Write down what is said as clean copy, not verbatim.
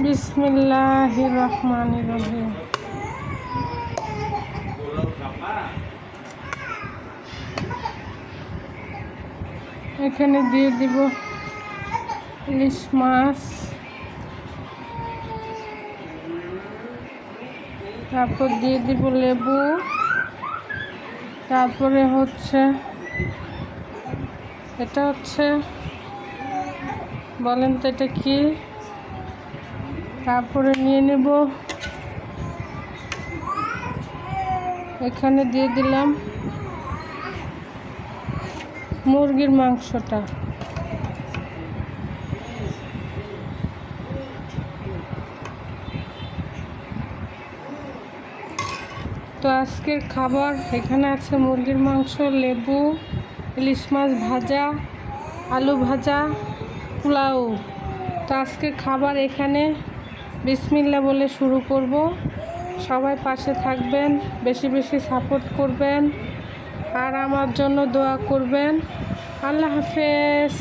বিসমিল্লাহির রহমানির রহিম। এখানে দিয়ে দিব ইলিশ মাছ, তারপর দিয়ে দিব লেবু, তারপরে এটা হচ্ছে বলেন তো এটা কি। তারপরে নিয়ে নেব, এখানে দিয়ে দিলাম মুরগির মাংসটা। তো আজকের খাবার এখানে আছে মুরগির মাংস, লেবু, ইলিশ মাছ ভাজা, আলু ভাজা, পোলাও। তো আজকের খাবার এখানে বিসমিল্লাহ বলে শুরু করব। সবাই পাশে থাকবেন, বেশি বেশি সাপোর্ট করবেন আর আমার জন্য দোয়া করবেন। আল্লাহ হাফেজ।